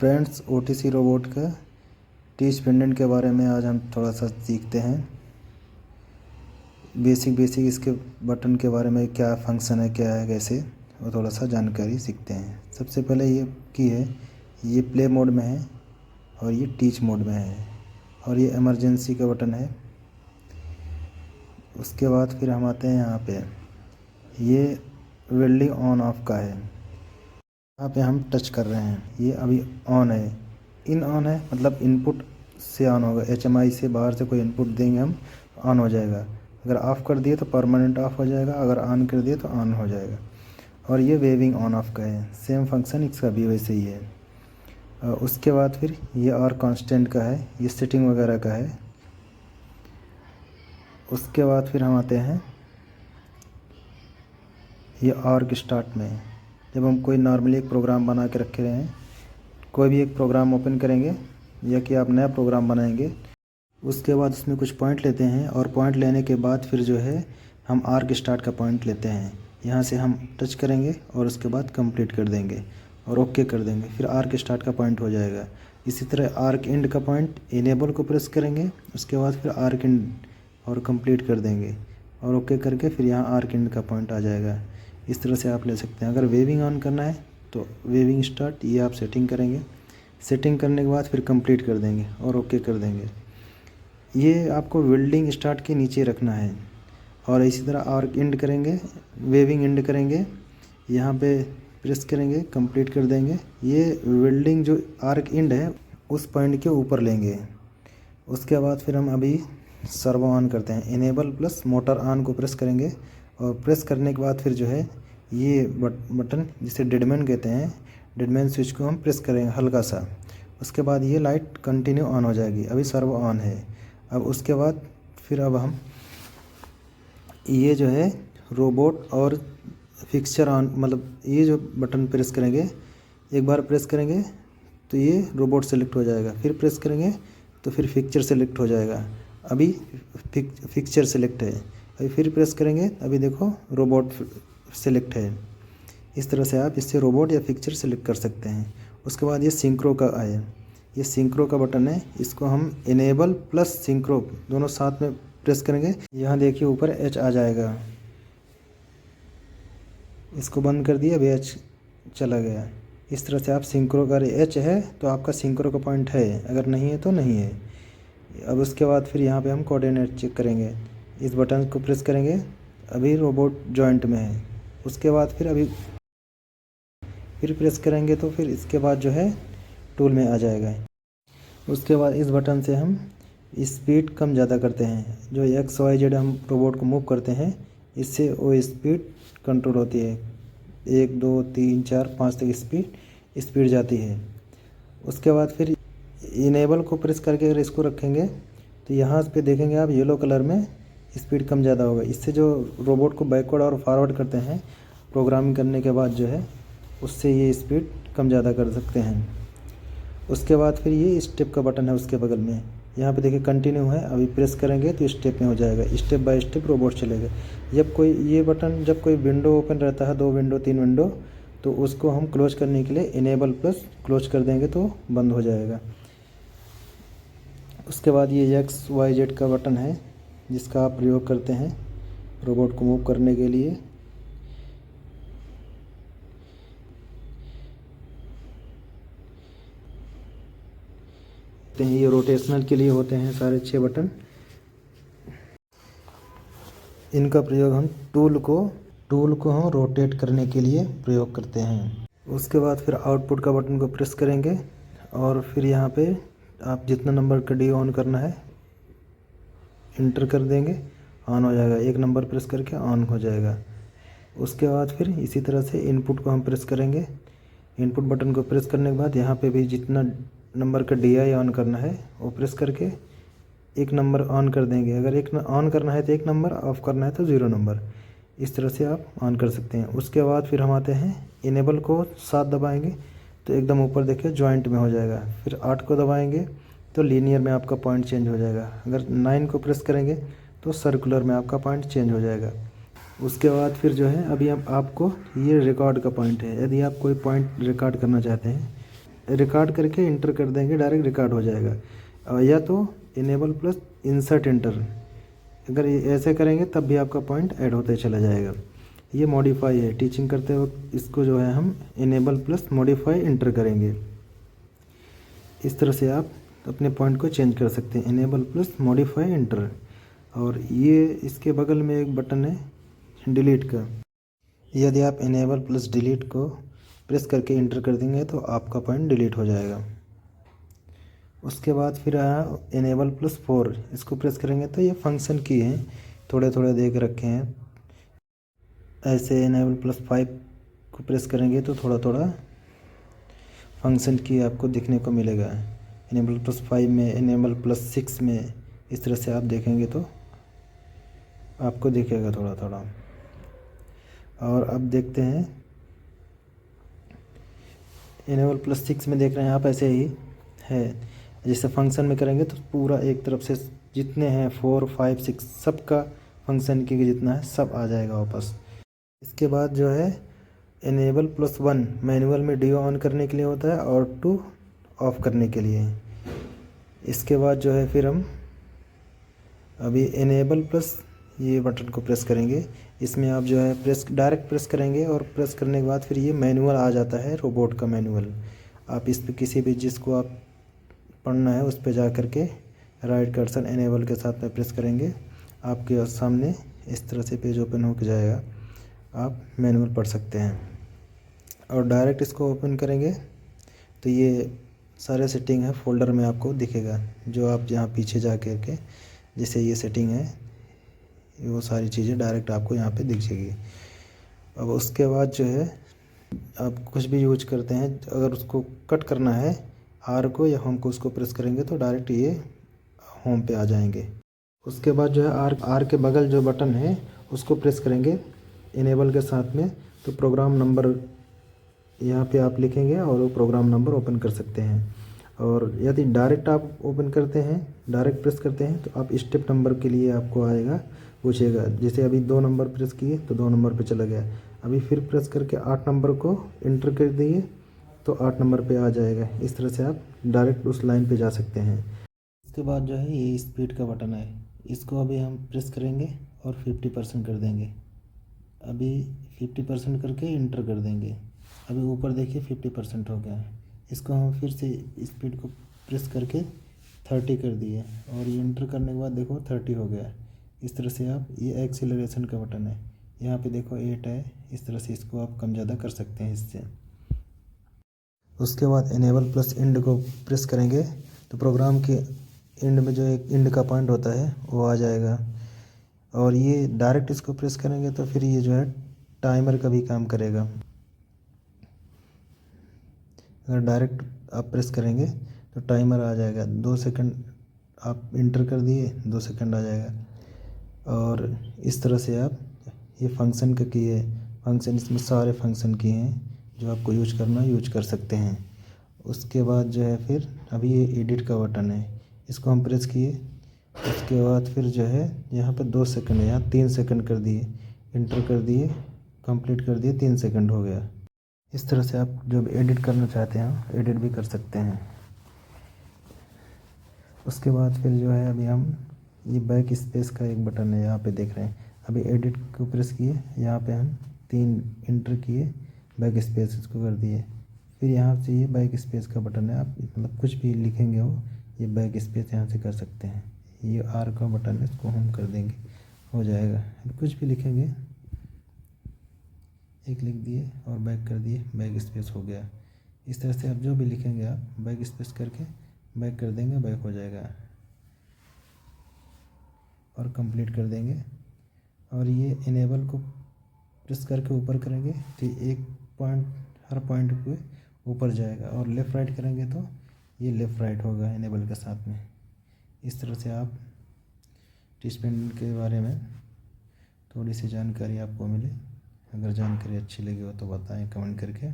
Friends, OTC robot का teach pendant के बारे में आज हम थोड़ा सा सीखते हैं। बेसिक इसके बटन के बारे में, क्या फंक्शन है, क्या है, कैसे, और थोड़ा सा जानकारी सीखते हैं। सबसे पहले ये की है, ये प्ले मोड में है और ये टीच मोड में है, और ये इमरजेंसी का बटन है। उसके बाद फिर हम आते हैं यहाँ पे, ये वेल्डिंग ऑन ऑफ का है। यहाँ पे हम टच कर रहे हैं, ये अभी ऑन है। इन ऑन है मतलब इनपुट से ऑन होगा, HMI से बाहर से कोई इनपुट देंगे हम, ऑन हो जाएगा। अगर ऑफ़ कर दिए तो परमानेंट ऑफ हो जाएगा, अगर ऑन कर दिए तो ऑन हो जाएगा। और ये वेविंग ऑन ऑफ का है, सेम फंक्शन इसका भी वैसे ही है। उसके बाद फिर ये और कांस्टेंट का है, ये सेटिंग वगैरह का है। उसके बाद फिर हम आते हैं ये आर्क स्टार्ट में। जब हम कोई नॉर्मली एक प्रोग्राम बना के रखे हैं, कोई भी एक प्रोग्राम ओपन करेंगे या कि आप नया प्रोग्राम बनाएंगे, उसके बाद उसमें कुछ पॉइंट लेते हैं, और पॉइंट लेने के बाद फिर जो है हम आर्क स्टार्ट का पॉइंट लेते हैं। यहाँ से हम टच करेंगे और उसके बाद कंप्लीट कर देंगे और ओके कर देंगे, फिर आर्क स्टार्ट का पॉइंट हो जाएगा। इसी तरह आर्क एंड का पॉइंट, इनेबल को प्रेस करेंगे, उसके बाद फिर आर्क एंड और कंप्लीट कर देंगे और ओके करके फिर यहाँ आर्क एंड का पॉइंट आ जाएगा। इस तरह से आप ले सकते हैं। अगर वेविंग ऑन करना है तो वेविंग स्टार्ट, ये आप सेटिंग करेंगे। सेटिंग करने के बाद फिर कंप्लीट कर देंगे और ओके कर देंगे। ये आपको वेल्डिंग स्टार्ट के नीचे रखना है। और इसी तरह आर्क एंड करेंगे, वेविंग एंड करेंगे, यहाँ पे प्रेस करेंगे, कंप्लीट कर देंगे। ये वेल्डिंग जो आर्क एंड है उस पॉइंट के ऊपर लेंगे। उसके बाद फिर हम अभी सर्वो ऑन करते हैं, इनेबल प्लस मोटर ऑन को प्रेस करेंगे, और प्रेस करने के बाद फिर जो है ये बटन जिसे डेडमैन कहते हैं, डेडमैन स्विच को हम प्रेस करेंगे हल्का सा। उसके बाद ये लाइट कंटिन्यू ऑन हो जाएगी। अभी सर्वो ऑन है। अब उसके बाद फिर अब हम ये जो है रोबोट और फिक्सचर ऑन, मतलब ये जो बटन प्रेस करेंगे, एक बार प्रेस करेंगे तो ये रोबोट सेलेक्ट हो जाएगा, फिर प्रेस करेंगे तो फिर फिक्सचर सेलेक्ट हो जाएगा। अभी फिक्सचर सेलेक्ट है, अभी फिर प्रेस करेंगे, अभी देखो रोबोट सेलेक्ट है। इस तरह से आप इससे रोबोट या फिक्सचर सेलेक्ट कर सकते हैं। उसके बाद ये सिंक्रो का है, ये सिंक्रो का बटन है, इसको हम इनेबल प्लस सिंक्रो दोनों साथ में प्रेस करेंगे। यहाँ देखिए ऊपर H आ जाएगा, इसको बंद कर दिए, अभी H चला गया। इस तरह से आप सिंक्रो कर, H है तो आपका सिंक्रो का पॉइंट है, अगर नहीं है तो नहीं है। अब उसके बाद फिर यहाँ पे हम कोऑर्डिनेट चेक करेंगे, इस बटन को प्रेस करेंगे, अभी रोबोट जॉइंट में है। उसके बाद फिर अभी फिर प्रेस करेंगे तो फिर इसके बाद जो है टूल में आ जाएगा। उसके बाद इस बटन से हम स्पीड कम ज़्यादा करते हैं, जो XYZ हम रोबोट को मूव करते हैं, इससे वो स्पीड कंट्रोल होती है। 1 2 3 4 5 तक स्पीड जाती है। उसके बाद फिर इनेबल को प्रेस करके अगर इसको रखेंगे तो यहाँ पे देखेंगे आप येलो कलर में स्पीड कम ज़्यादा होगा। इससे जो रोबोट को बैकवर्ड और फॉरवर्ड करते हैं प्रोग्रामिंग करने के बाद जो है, उससे ये स्पीड कम ज़्यादा कर सकते हैं। उसके बाद फिर ये स्टेप का बटन है उसके बगल में, यहाँ पे देखिए कंटिन्यू है, अभी प्रेस करेंगे तो स्टेप में हो जाएगा, स्टेप बाय स्टेप रोबोट चलेगा। जब कोई विंडो ओपन रहता है, 2 विंडो 3 विंडो, तो उसको हम क्लोज करने के लिए इनेबल प्लस क्लोज कर देंगे तो बंद हो जाएगा। उसके बाद ये XYZ का बटन है, जिसका आप प्रयोग करते हैं रोबोट को मूव करने के लिए। ये रोटेशनल के लिए होते हैं सारे 6 बटन। इनका प्रयोग हम टूल को हम रोटेट करने के लिए प्रयोग करते हैं। उसके बाद फिर आउटपुट का बटन को प्रेस करेंगे, और फिर यहाँ पे आप जितना नंबर का डी ऑन करना है इंटर कर देंगे, ऑन हो जाएगा। 1 नंबर प्रेस करके ऑन हो जाएगा। उसके बाद फिर इसी तरह से इनपुट को हम प्रेस करेंगे। इनपुट बटन को प्रेस करने के बाद यहाँ पे भी जितना नंबर का DI ऑन करना है वो प्रेस करके 1 नंबर ऑन कर देंगे। अगर 1 ऑन करना है तो 1 नंबर, ऑफ़ करना है तो 0 नंबर। इस तरह से आप ऑन कर सकते हैं। उसके बाद फिर हम आते हैं इनेबल को 7 दबाएंगे तो एकदम ऊपर देखिए जॉइंट में हो जाएगा। फिर 8 को दबाएंगे तो लीनियर में आपका पॉइंट चेंज हो जाएगा। अगर 9 को प्रेस करेंगे तो सर्कुलर में आपका पॉइंट चेंज हो जाएगा। उसके बाद फिर जो है अभी आपको ये रिकॉर्ड का पॉइंट है, यदि आप कोई पॉइंट रिकॉर्ड करना चाहते हैं रिकॉर्ड करके इंटर कर देंगे, डायरेक्ट रिकॉर्ड हो जाएगा। या तो इनेबल प्लस इंसर्ट इंटर, अगर ये ऐसे करेंगे तब भी आपका पॉइंट ऐड होते चला जाएगा। ये मॉडिफाई है, टीचिंग करते वक्त इसको जो है हम इनेबल प्लस मॉडिफाई इंटर करेंगे। इस तरह से आप अपने पॉइंट को चेंज कर सकते हैं, इनेबल प्लस मॉडिफाई इंटर। और ये इसके बगल में एक बटन है डिलीट का, यदि आप इनेबल प्लस डिलीट को प्रेस करके इंटर कर देंगे तो आपका पॉइंट डिलीट हो जाएगा। उसके बाद फिर आया इनेबल प्लस 4, इसको प्रेस करेंगे तो ये फंक्शन की है, थोड़े थोड़े देख रखे हैं। ऐसे इनेबल प्लस 5 को प्रेस करेंगे तो थोड़ा थोड़ा फंक्शन की आपको दिखने को मिलेगा। इनेबल प्लस 5 में, इनेबल प्लस 6 में, इस तरह से आप देखेंगे तो आपको दिखेगा थोड़ा थोड़ा। और अब देखते हैं इनेबल प्लस 6 में, देख रहे हैं आप ऐसे ही है। जैसे फंक्शन में करेंगे तो पूरा एक तरफ से जितने हैं 4, 5, 6 सबका फंक्शन की जितना है सब आ जाएगा वापस। इसके बाद जो है इनेबल प्लस 1 मैनुअल में डी ऑन करने के लिए होता है और 2 ऑफ करने के लिए। इसके बाद जो है फिर हम अभी इनेबल प्लस ये बटन को प्रेस करेंगे। इसमें आप जो है डायरेक्ट प्रेस करेंगे और प्रेस करने के बाद फिर ये मैनुअल आ जाता है, रोबोट का मैनुअल। आप इस पर किसी भी जिसको आप पढ़ना है उस पर जा कर के राइट कर्सर इनेबल के साथ में प्रेस करेंगे, आपके सामने इस तरह से पेज ओपन हो जाएगा, आप मैनुअल पढ़ सकते हैं। और डायरेक्ट इसको ओपन करेंगे तो ये सारे सेटिंग है फोल्डर में आपको दिखेगा, जो आप जहाँ पीछे जा कर के जैसे ये सेटिंग है वो सारी चीज़ें डायरेक्ट आपको यहाँ पे दिख जाएगी। अब उसके बाद जो है आप कुछ भी यूज करते हैं, अगर उसको कट करना है आर को या होम को, उसको प्रेस करेंगे तो डायरेक्ट ये होम पे आ जाएंगे। उसके बाद जो है आर के बगल जो बटन है उसको प्रेस करेंगे इनेबल के साथ में, तो प्रोग्राम नंबर यहाँ पे आप लिखेंगे और वो प्रोग्राम नंबर ओपन कर सकते हैं। और यदि डायरेक्ट आप ओपन करते हैं, डायरेक्ट प्रेस करते हैं तो आप स्टेप नंबर के लिए आपको आएगा, पूछेगा। जैसे अभी 2 नंबर प्रेस किए तो 2 नंबर पे चला गया, अभी फिर प्रेस करके 8 नंबर को इंटर कर दिए तो 8 नंबर पे आ जाएगा। इस तरह से आप डायरेक्ट उस लाइन पे जा सकते हैं। इसके बाद जो है ये स्पीड का बटन है, इसको अभी हम प्रेस करेंगे और 50% कर देंगे। अभी 50% करके इंटर कर देंगे, अभी ऊपर देखिए 50% हो गया। इसको हम फिर से स्पीड को प्रेस करके 30 कर दिए और ये इंटर करने के बाद देखो 30 हो गया। इस तरह से आप, ये एक्सीलरेशन का बटन है, यहाँ पे देखो 8 है, इस तरह से इसको आप कम ज़्यादा कर सकते हैं इससे। उसके बाद इनेबल प्लस एंड को प्रेस करेंगे तो प्रोग्राम के एंड में जो एक एंड का पॉइंट होता है वो आ जाएगा। और ये डायरेक्ट इसको प्रेस करेंगे तो फिर ये जो है टाइमर का भी काम करेगा। अगर डायरेक्ट आप प्रेस करेंगे तो टाइमर आ जाएगा, 2 सेकंड आप इंटर कर दिए 2 सेकंड आ जाएगा। और इस तरह से आप ये फंक्शन का की है, फंक्शन इसमें सारे फंक्शन किए हैं जो आपको यूज करना यूज कर सकते हैं। उसके बाद जो है फिर अभी ये एडिट का बटन है, इसको हम प्रेस किए, उसके बाद फिर जो है यहाँ पर 2 सेकंड है, यहाँ 3 सेकंड कर दिए, इंटर कर दिए, कंप्लीट कर दिए, 3 सेकंड हो गया। इस तरह से आप जो भी एडिट करना चाहते हैं एडिट भी कर सकते हैं। उसके बाद फिर जो है अभी हम ये बैक स्पेस का एक बटन है, यहाँ पे देख रहे हैं, अभी एडिट को प्रेस किए, यहाँ पे हम 3 इंटर किए, बैक स्पेस इसको कर दिए, फिर यहाँ से ये बैक स्पेस का बटन है, आप मतलब कुछ भी लिखेंगे हो ये बैक स्पेस यहाँ से कर सकते हैं। ये आर का बटन है, इसको हम कर देंगे, हो जाएगा। कुछ भी लिखेंगे, एक लिख दिए और बैक कर दिए, बैक स्पेस हो गया। इस तरह से आप जो भी लिखेंगे आप बैक स्पेस करके बैक कर देंगे, बैक हो जाएगा और कंप्लीट कर देंगे। और ये इनेबल को प्रेस करके ऊपर करेंगे तो एक पॉइंट, हर पॉइंट पे ऊपर जाएगा, और लेफ़्ट राइट करेंगे तो ये लेफ़्ट राइट होगा इनेबल के साथ में। इस तरह से आप टीचपेन के बारे में थोड़ी सी जानकारी आपको मिले। अगर जानकारी अच्छी लगी हो तो बताएं कमेंट करके।